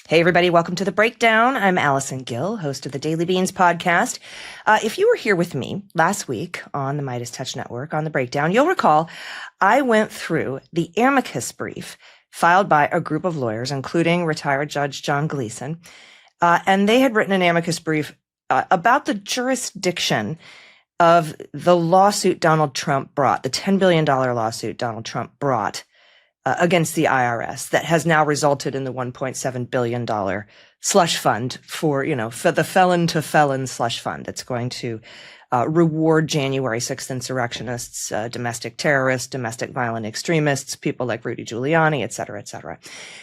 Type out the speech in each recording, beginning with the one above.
Hey, everybody. Welcome to The Breakdown. I'm Allison Gill, host of the Daily Beans podcast. If you were here with me last week on the Midas Touch Network on The Breakdown, you'll recall I went through the amicus brief filed by a group of lawyers, including retired Judge John Gleeson. And they had written an amicus brief about the jurisdiction of the lawsuit Donald Trump brought, the $10 billion lawsuit Donald Trump brought against the IRS that has now resulted in the $1.7 billion slush fund for the felon to felon slush fund. It's going to reward January 6th insurrectionists, domestic terrorists, domestic violent extremists, people like Rudy Giuliani, et cetera, et cetera.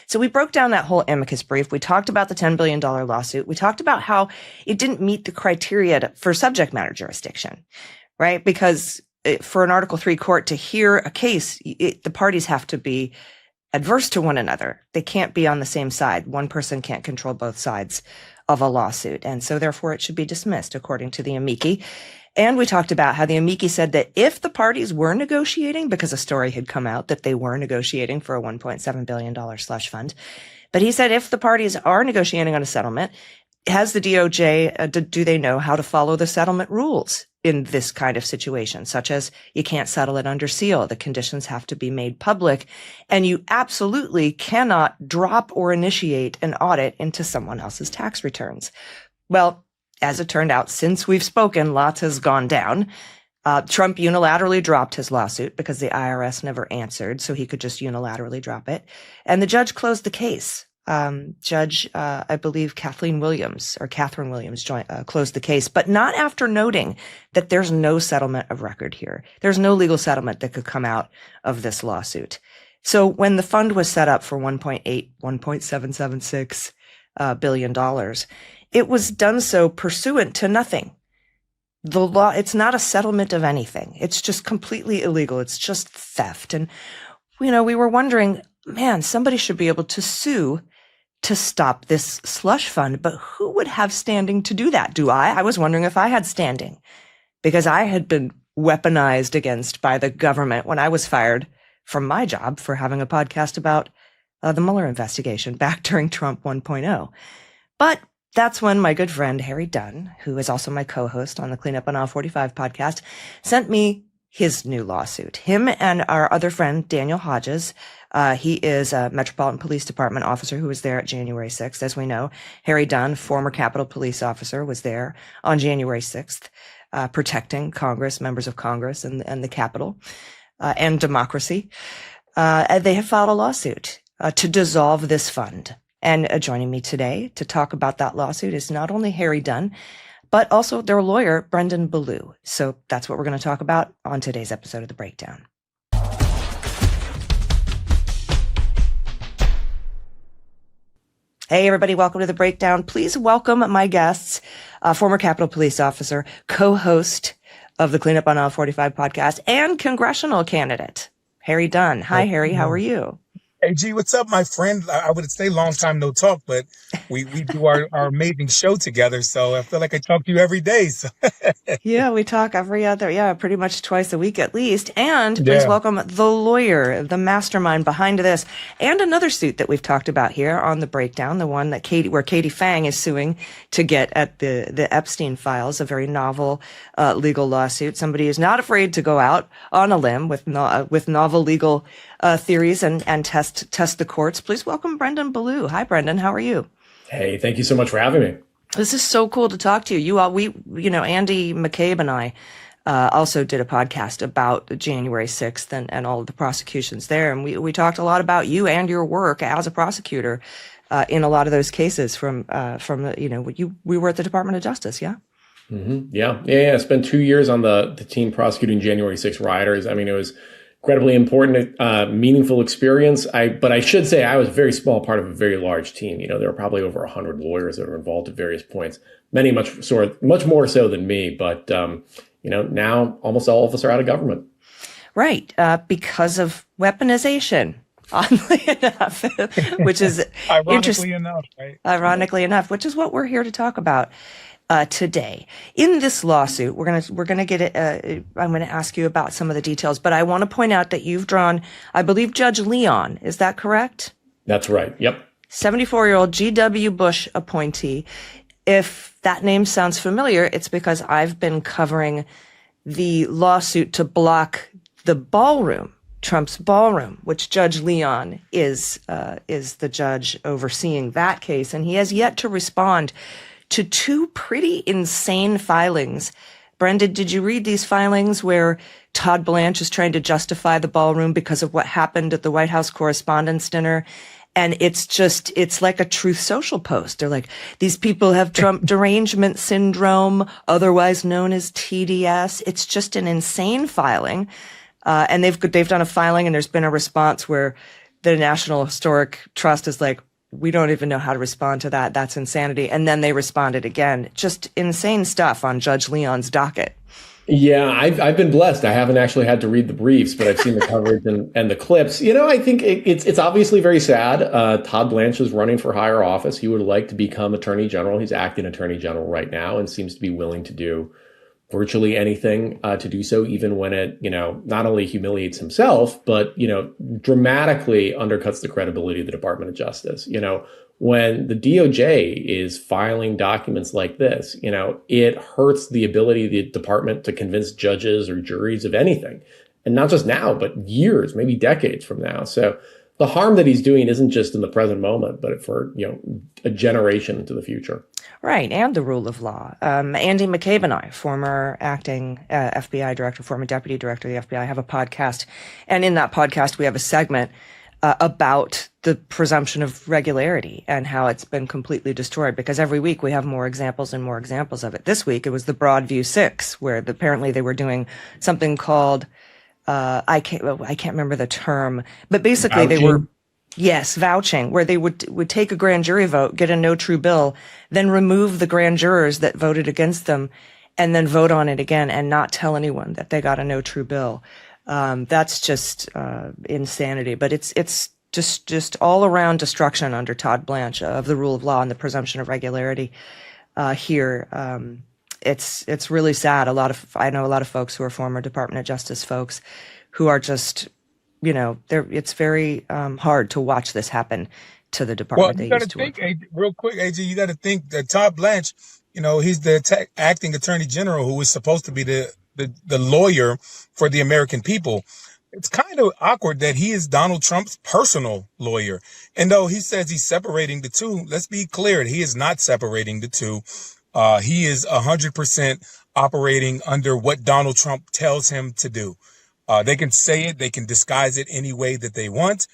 So we broke down that whole amicus brief. We talked about the $10 billion lawsuit. We talked about how it didn't meet the criteria for subject matter jurisdiction, right? Because for an Article III court to hear a case, the parties have to be adverse to one another. They can't be on the same side. One person can't control both sides of a lawsuit. And so therefore it should be dismissed according to the amici. And we talked about how the amici said that if the parties were negotiating, because a story had come out that they were negotiating for a $1.7 billion slush fund, but he said if the parties are negotiating on a settlement, has the DOJ, do they know how to follow the settlement rules in this kind of situation, such as you can't settle it under seal. The conditions have to be made public, and you absolutely cannot drop or initiate an audit into someone else's tax returns. Well, as it turned out, since we've spoken, lots has gone down. Trump unilaterally dropped his lawsuit because the IRS never answered, so he could just unilaterally drop it. And the judge closed the case. I believe Catherine Williams closed the case, but not after noting that there's no settlement of record here. There's no legal settlement that could come out of this lawsuit. So when the fund was set up for $1.776 billion, it was done so pursuant to nothing. The law, it's not a settlement of anything. It's just completely illegal. It's just theft. And, we were wondering, man, somebody should be able to sue to stop this slush fund, but who would have standing to do that? I was wondering if I had standing, because I had been weaponized against by the government when I was fired from my job for having a podcast about the Mueller investigation back during Trump 1.0. But that's when my good friend Harry Dunn, who is also my co-host on the Cleanup on Aisle 45 podcast, sent me his new lawsuit. Him and our other friend, Daniel Hodges, he is a Metropolitan Police Department officer who was there at January 6th. As we know, Harry Dunn, former Capitol Police officer, was there on January 6th, protecting Congress, members of Congress and the Capitol, and democracy. They have filed a lawsuit to dissolve this fund. And joining me today to talk about that lawsuit is not only Harry Dunn, but also their lawyer, Brendan Ballou. So that's what we're going to talk about on today's episode of The Breakdown. Hey, everybody. Welcome to The Breakdown. Please welcome my guests, former Capitol Police officer, co-host of the Cleanup on Aisle 45 podcast, and congressional candidate, Harry Dunn. Hi, Harry. How are you? Hey, G, what's up, my friend? I would say long time no talk, but we do our amazing show together, so I feel like I talk to you every day. So. Yeah, we talk pretty much twice a week at least. And please welcome the lawyer, the mastermind behind this, and another suit that we've talked about here on The Breakdown, the one that where Katie Fang is suing to get at the Epstein files, a very novel legal lawsuit. Somebody who's not afraid to go out on a limb with novel legal theories and test the courts. Please welcome Brendan Ballou. Hi, Brendan. How are you? Hey, thank you so much for having me. This is so cool to talk to you. Andy McCabe and I also did a podcast about January 6th and all of the prosecutions there. And we talked a lot about you and your work as a prosecutor in a lot of those cases we were at the Department of Justice. Yeah. Mm-hmm. Yeah. I spent 2 years on the team prosecuting January 6th rioters. I mean, it was incredibly important, meaningful experience. But I should say I was a very small part of a very large team. There were probably over 100 lawyers that were involved at various points, many much more so than me. But, now almost all of us are out of government. Right. Because of weaponization, oddly enough, which is ironically enough, right? Ironically enough, which is what we're here to talk about today. In this lawsuit, we're gonna get it. I'm gonna ask you about some of the details, but I want to point out that you've drawn, I believe, Judge Leon. Is that correct? That's right. Yep. 74-year-old G.W. Bush appointee. If that name sounds familiar, it's because I've been covering the lawsuit to block the ballroom, Trump's ballroom, which Judge Leon is the judge overseeing that case. And he has yet to respond to two pretty insane filings. Brendan, did you read these filings where Todd Blanche is trying to justify the ballroom because of what happened at the White House Correspondents' Dinner? And it's like a Truth Social post. They're like, these people have Trump derangement syndrome, otherwise known as TDS. It's just an insane filing. And they've done a filing, and there's been a response where the National Historic Trust is like, we don't even know how to respond to that. That's insanity. And then they responded again. Just insane stuff on Judge Leon's docket. Yeah, I've been blessed. I haven't actually had to read the briefs, but I've seen the coverage and the clips. I think it's obviously very sad. Todd Blanche is running for higher office. He would like to become Attorney General. He's acting Attorney General right now and seems to be willing to do virtually anything to do so, even when it, not only humiliates himself, but, dramatically undercuts the credibility of the Department of Justice. When the DOJ is filing documents like this, it hurts the ability of the department to convince judges or juries of anything. And not just now, but years, maybe decades from now. So the harm that he's doing isn't just in the present moment, but for, a generation into the future. Right. And the rule of law. Andy McCabe and I, former acting FBI director, former deputy director of the FBI, have a podcast. And in that podcast, we have a segment about the presumption of regularity and how it's been completely destroyed, because every week we have more examples and more examples of it. This week it was the Broadview 6, where apparently they were doing something called I can't remember the term, but basically vouching. They were vouching, where they would take a grand jury vote, get a no true bill, then remove the grand jurors that voted against them, and then vote on it again and not tell anyone that they got a no true bill. That's just insanity. But it's just all around destruction under Todd Blanche of the rule of law and the presumption of regularity here. It's really sad. I know a lot of folks who are former Department of Justice folks who are just, it's very hard to watch this happen to the department Well, you they got used to to think, work. real quick, AJ, you got to think that Todd Blanche, he's the acting Attorney General who is supposed to be the lawyer for the American people. It's kind of awkward that he is Donald Trump's personal lawyer. And though he says he's separating the two, let's be clear, he is not separating the two. He is 100% operating under what Donald Trump tells him to do. They can say it, they can disguise it any way that they want.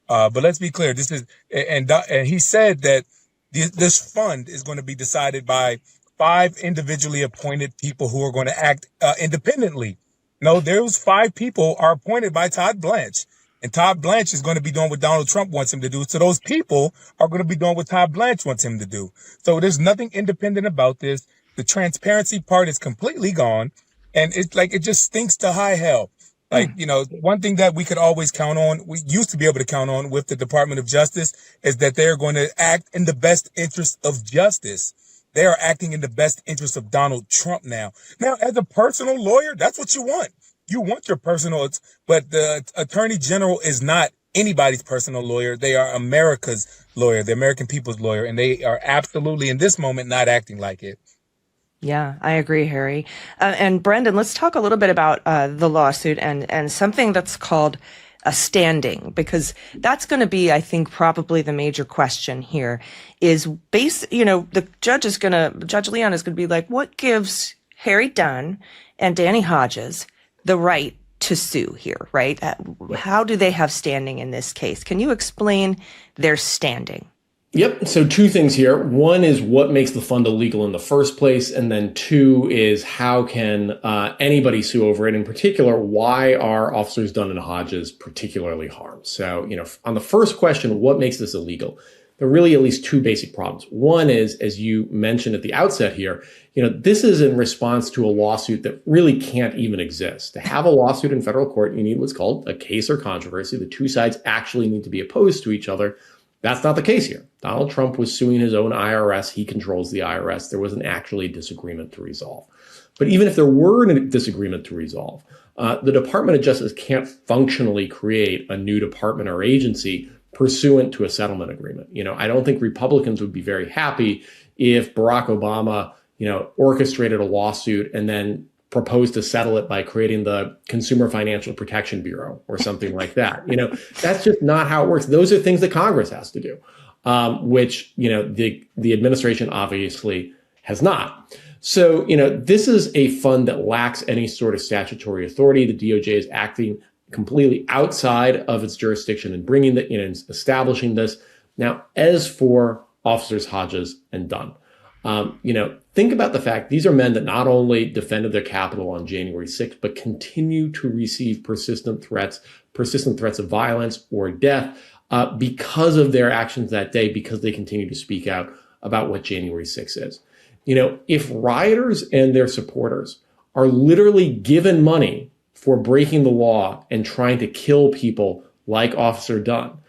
But let's be clear, this is, and he said that this fund is going to be decided by 5 individually appointed people who are going to act independently. No, those 5 people are appointed by Todd Blanche. And Todd Blanche is going to be doing what Donald Trump wants him to do. So those people are going to be doing what Todd Blanche wants him to do. So there's nothing independent about this. The transparency part is completely gone. And it's like, it just stinks to high hell. Like, one thing that we could always count on, we used to be able to count on with the Department of Justice, is that they're going to act in the best interest of justice. They are acting in the best interest of Donald Trump now. Now, as a personal lawyer, that's what you want. You want your personal, but the Attorney General is not anybody's personal lawyer. They are America's lawyer, the American people's lawyer, and they are absolutely, in this moment, not acting like it. Yeah, I agree, Harry. And Brendan, let's talk a little bit about the lawsuit and something that's called a standing, because that's going to be, I think, probably the major question here is the Judge Leon is going to be like, what gives Harry Dunn and Danny Hodges the right to sue here, right? How do they have standing in this case? Can you explain their standing? Yep. So 2 things here. One is what makes the fund illegal in the first place. And then 2 is how can anybody sue over it? In particular, why are officers Dunn and Hodges particularly harmed? So, on the first question, what makes this illegal? There are really at least 2 basic problems. One is, as you mentioned at the outset here, this is in response to a lawsuit that really can't even exist. To have a lawsuit in federal court, you need what's called a case or controversy. The 2 sides actually need to be opposed to each other. That's not the case here. Donald Trump was suing his own IRS. He controls the IRS. There wasn't actually a disagreement to resolve. But even if there were a disagreement to resolve, the Department of Justice can't functionally create a new department or agency pursuant to a settlement agreement. I don't think Republicans would be very happy if Barack Obama, orchestrated a lawsuit and then proposed to settle it by creating the Consumer Financial Protection Bureau or something like that. That's just not how it works. Those are things that Congress has to do, which, the administration obviously has not. So, this is a fund that lacks any sort of statutory authority. The DOJ is acting completely outside of its jurisdiction and bringing establishing this. Now, as for Officers Hodges and Dunn, think about the fact these are men that not only defended their capital on January 6th, but continue to receive persistent threats of violence or death because of their actions that day, because they continue to speak out about what January 6th is. If rioters and their supporters are literally given money for breaking the law and trying to kill people like Officer Dunn,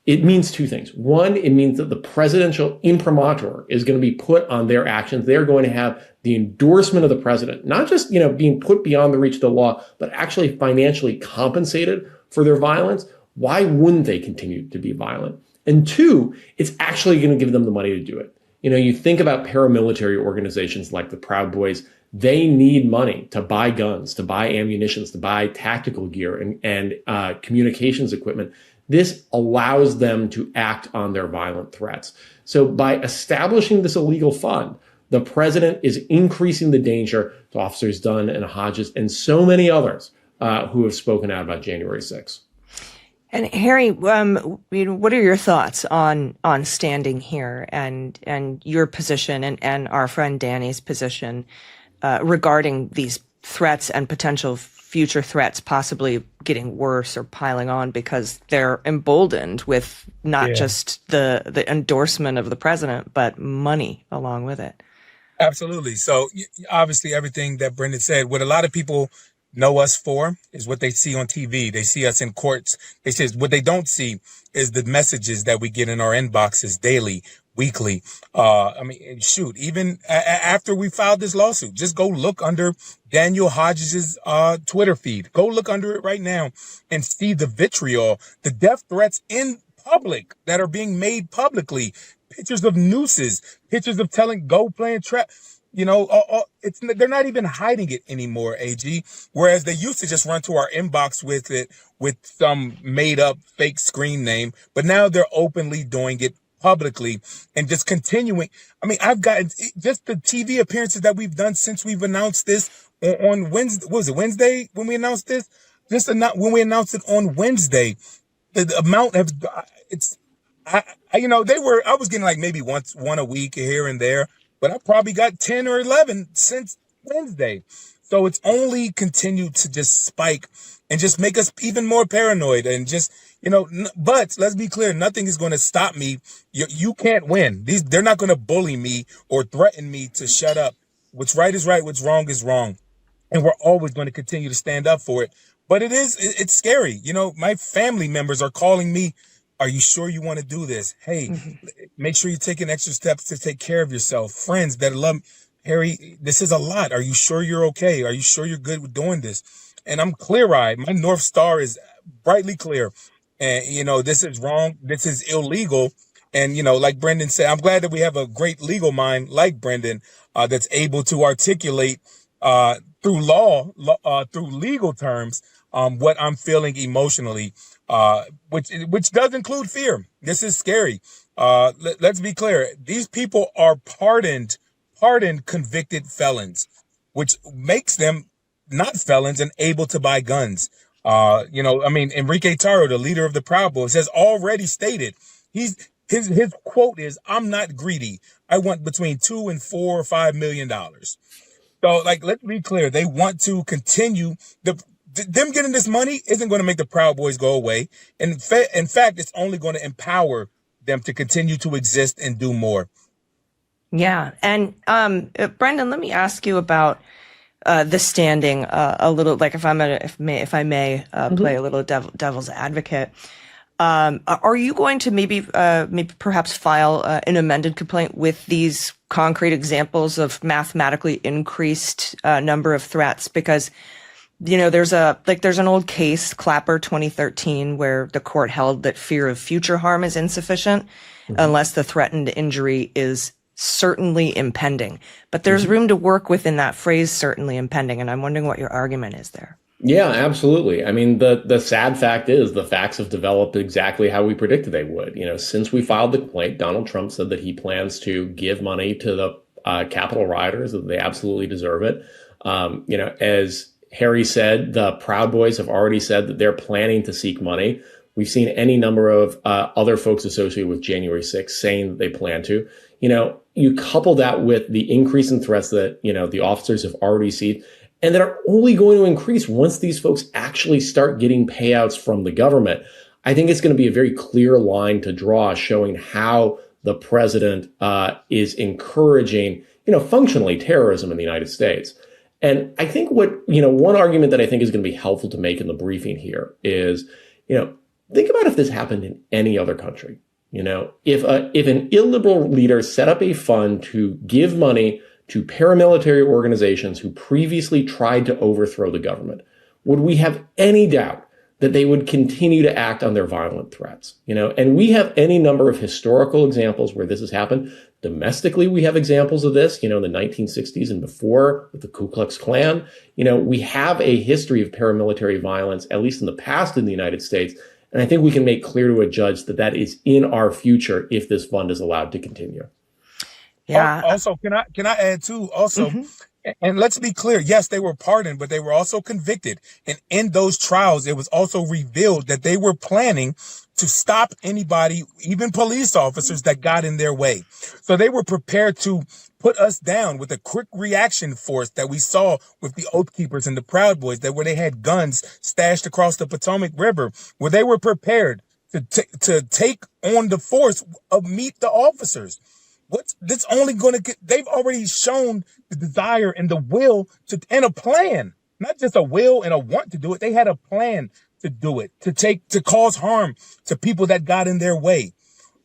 it means two things. One, it means that the presidential imprimatur is going to be put on their actions. They're going to have the endorsement of the president, not just, being put beyond the reach of the law, but actually financially compensated for their violence. Why wouldn't they continue to be violent? And two, it's actually going to give them the money to do it. You think about paramilitary organizations like the Proud Boys. They need money to buy guns, to buy ammunitions, to buy tactical gear and communications equipment. This allows them to act on their violent threats. So by establishing this illegal fund, the president is increasing the danger to Officers Dunn and Hodges and so many others who have spoken out about January 6th. And Harry, what are your thoughts on standing here and your position and our friend Danny's position regarding these threats and potential future threats possibly getting worse or piling on because they're emboldened with not just the endorsement of the president, but money along with it? Absolutely. So obviously everything that Brendan said, what a lot of people know us for is what they see on TV. They see us in courts. They say what they don't see is the messages that we get in our inboxes daily, weekly. Even after we filed this lawsuit, just go look under Daniel Hodges' Twitter feed. Go look under it right now and see the vitriol, the death threats in public that are being made publicly. Pictures of nooses, pictures of go playing trap. They're not even hiding it anymore, AG. Whereas they used to just run to our inbox with it with some made up fake screen name, but now they're openly doing it publicly and just continuing. I've gotten just the TV appearances that we've done since we've announced this on Wednesday. What was it, Wednesday when we announced this? When we announced it on Wednesday, the amount of I was getting like maybe one a week here and there, but I probably got 10 or 11 since Wednesday. So it's only continued to just spike and just make us even more paranoid and just, but let's be clear, nothing is going to stop me. You can't win. They're not going to bully me or threaten me to shut up. What's right is right. What's wrong is wrong. And we're always going to continue to stand up for it. But it's scary. My family members are calling me. Are you sure you want to do this? Hey, make sure you're taking extra steps to take care of yourself. Friends that love Harry, this is a lot. Are you sure you're okay? Are you sure you're good with doing this? And I'm clear-eyed. My North Star is brightly clear. And, this is wrong. This is illegal. And, like Brendan said, I'm glad that we have a great legal mind like Brendan that's able to articulate through through legal terms, what I'm feeling emotionally. Which does include fear. This is scary. Let's be clear. These people are pardoned convicted felons, which makes them not felons and able to buy guns. Enrique Taro, the leader of the Proud Boys, has already stated his quote is, "I'm not greedy. I want between $2 and $4 or $5 million." So, let's be clear. They want to continue them getting this money isn't going to make the Proud Boys go away. And in fact, it's only going to empower them to continue to exist and do more. Yeah. And Brendan, let me ask you about the standing a little, if I may play a little devil's advocate. Are you going to maybe perhaps file an amended complaint with these concrete examples of mathematically increased number of threats? Because there's an old case, Clapper 2013, where the court held that fear of future harm is insufficient unless the threatened injury is certainly impending. But there's room to work within that phrase, certainly impending. And I'm wondering what your argument is there. Yeah, absolutely. I mean, the sad fact is the facts have developed exactly how we predicted they would. Since we filed the complaint, Donald Trump said that he plans to give money to the Capitol rioters, that they absolutely deserve it. As Harry said, the Proud Boys have already said that they're planning to seek money. We've seen any number of other folks associated with January 6th saying that they plan to. You couple that with the increase in threats that, the officers have already received, and that are only going to increase once these folks actually start getting payouts from the government. I think it's going to be a very clear line to draw showing how the president is encouraging, functionally terrorism in the United States. And I think one argument that I think is going to be helpful to make in the briefing here is, think about if this happened in any other country. If an illiberal leader set up a fund to give money to paramilitary organizations who previously tried to overthrow the government, would we have any doubt that they would continue to act on their violent threats? And we have any number of historical examples where this has happened. Domestically, we have examples of this, in the 1960s and before with the Ku Klux Klan. We have a history of paramilitary violence, at least in the past in the United States. And I think we can make clear to a judge that that is in our future if this fund is allowed to continue. Yeah. Also, can I add too? Also, and let's be clear. Yes, they were pardoned, but they were also convicted. And in those trials, it was also revealed that they were planning to stop anybody, even police officers, that got in their way. So they were prepared to put us down with a quick reaction force that we saw with the Oath Keepers and the Proud Boys, that where they had guns stashed across the Potomac River, where they were prepared to take on the force of meet the officers. That's only going to get, they've already shown the desire and the will and a plan, not just a will and a want to do it. They had a plan to do it, to cause harm to people that got in their way.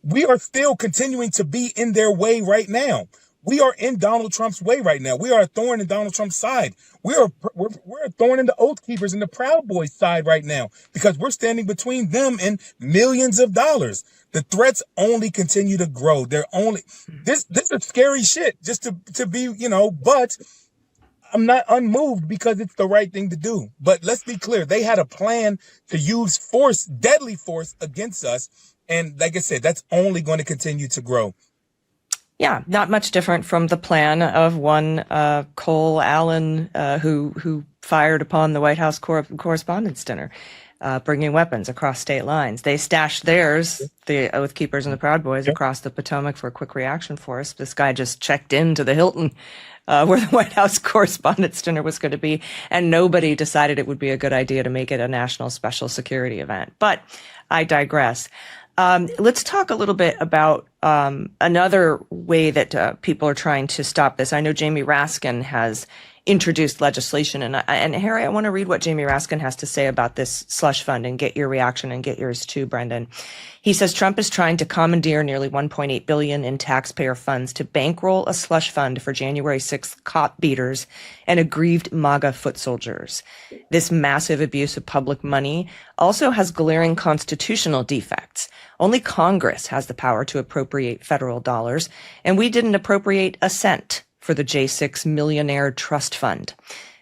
We are still continuing to be in their way right now. We are in Donald Trump's way right now. We are a thorn in Donald Trump's side. We're a thorn in the Oath Keepers and the Proud Boys side right now, because we're standing between them and millions of dollars. The threats only continue to grow. This is scary shit, just to be, but I'm not unmoved because it's the right thing to do. But let's be clear. They had a plan to use force, deadly force against us. And like I said, that's only going to continue to grow. Yeah, not much different from the plan of one Cole Allen, who fired upon the White House Correspondents' Dinner, bringing weapons across state lines. They stashed theirs, the Oath Keepers and the Proud Boys, across the Potomac for a quick reaction force. This guy just checked into the Hilton where the White House Correspondents' Dinner was going to be, and nobody decided it would be a good idea to make it a national special security event. But I digress. Let's talk a little bit about another way that people are trying to stop this. I know Jamie Raskin has introduced legislation, and Harry, I want to read what Jamie Raskin has to say about this slush fund and get your reaction and get yours too, Brendan. He says Trump is trying to commandeer nearly $1.8 billion in taxpayer funds to bankroll a slush fund for January 6th cop beaters and aggrieved MAGA foot soldiers. This massive abuse of public money also has glaring constitutional defects. Only Congress has the power to appropriate federal dollars, and we didn't appropriate a cent for the J6 Millionaire Trust Fund.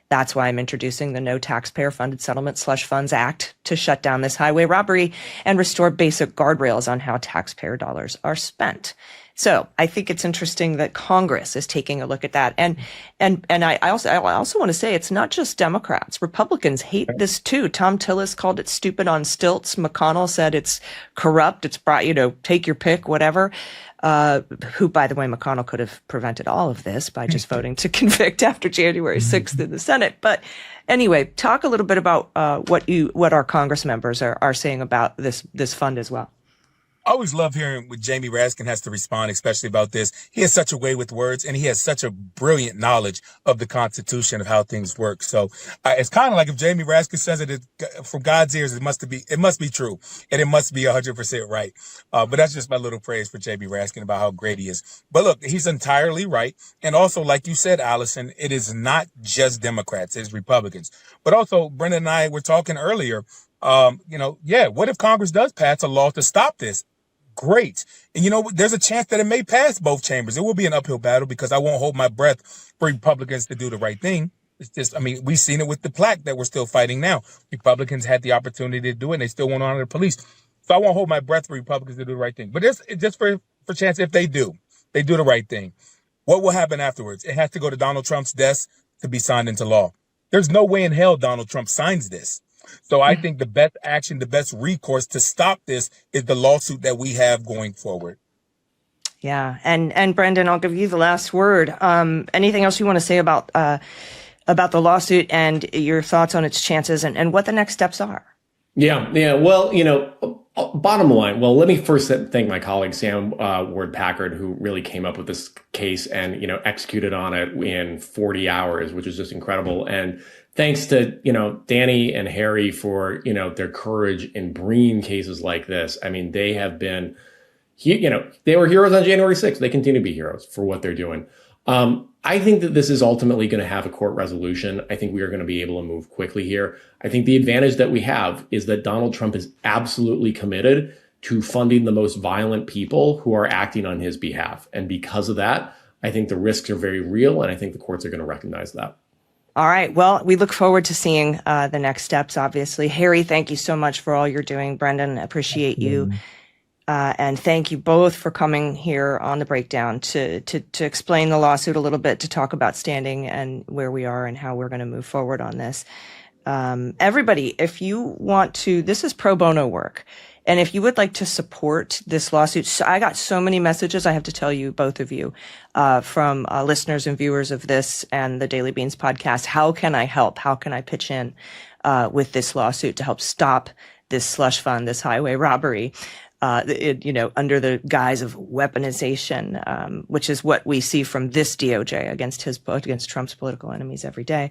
That's why I'm introducing the No Taxpayer Funded Settlement Slush Funds Act to shut down this highway robbery and restore basic guardrails on how taxpayer dollars are spent. So I think it's interesting that Congress is taking a look at that. And I also want to say it's not just Democrats. Republicans hate this too. Tom Tillis called it stupid on stilts. McConnell said it's corrupt. It's brought, take your pick, whatever. Who, by the way, McConnell could have prevented all of this by just voting to convict after January 6th in the Senate. But anyway, talk a little bit about what our Congress members are saying about this fund as well. I always love hearing what Jamie Raskin has to respond, especially about this. He has such a way with words, and he has such a brilliant knowledge of the Constitution, of how things work. So it's kind of like if Jamie Raskin says it from God's ears, it must be true, and it must be 100% right. But that's just my little praise for Jamie Raskin about how great he is. But look, he's entirely right. And also, like you said, Allison, it is not just Democrats, it's Republicans. But also, Brendan and I were talking earlier, what if Congress does pass a law to stop this? Great. And there's a chance that it may pass both chambers. It will be an uphill battle because I won't hold my breath for Republicans to do the right thing. It's just, we've seen it with the plaque that we're still fighting now. Republicans had the opportunity to do it, and they still won't honor the police. So I won't hold my breath for Republicans to do the right thing. But it's just for chance, if they do the right thing. What will happen afterwards? It has to go to Donald Trump's desk to be signed into law. There's no way in hell Donald Trump signs this. So I think the best action, the best recourse to stop this is the lawsuit that we have going forward. Yeah. And Brendan, I'll give you the last word. Anything else you want to say about the lawsuit and your thoughts on its chances and what the next steps are? Yeah. Well, bottom line, let me first thank my colleague, Sam Ward Packard, who really came up with this case and, executed on it in 40 hours, which is just incredible. And thanks to, Danny and Harry for, their courage in bringing cases like this. They have been, they were heroes on January 6th. They continue to be heroes for what they're doing. I think that this is ultimately going to have a court resolution. I think we are going to be able to move quickly here. I think the advantage that we have is that Donald Trump is absolutely committed to funding the most violent people who are acting on his behalf. And because of that, I think the risks are very real. And I think the courts are going to recognize that. All right. Well, we look forward to seeing the next steps, obviously. Harry, thank you so much for all you're doing. Brendan, appreciate you. And thank you both for coming here on the breakdown to explain the lawsuit a little bit, to talk about standing and where we are and how we're going to move forward on this. Everybody, if you want to, this is pro bono work. And if you would like to support this lawsuit, I got so many messages, I have to tell you, both of you, from listeners and viewers of this and the Daily Beans podcast. How can I help? How can I pitch in with this lawsuit to help stop this slush fund, this highway robbery? Under the guise of weaponization, which is what we see from this DOJ against Trump's political enemies every day.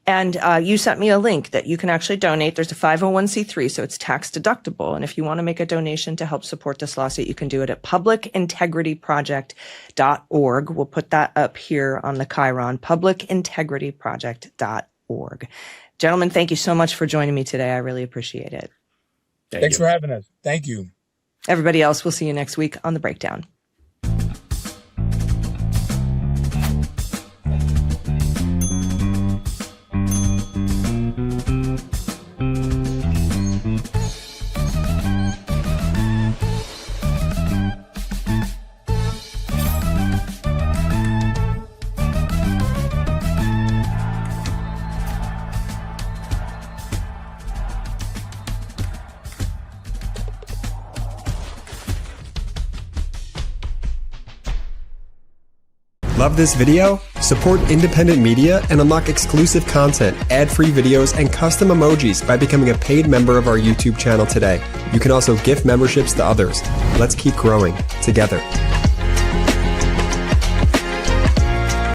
And you sent me a link that you can actually donate. There's a 501c3, so it's tax deductible. And if you want to make a donation to help support this lawsuit, you can do it at publicintegrityproject.org. We'll put that up here on the Chiron, publicintegrityproject.org. Gentlemen, thank you so much for joining me today. I really appreciate it. Thanks for having us. Thank you. Everybody else, we'll see you next week on The Breakdown. Love this video? Support independent media and unlock exclusive content, ad-free videos, and custom emojis by becoming a paid member of our YouTube channel today. You can also gift memberships to others. Let's keep growing together.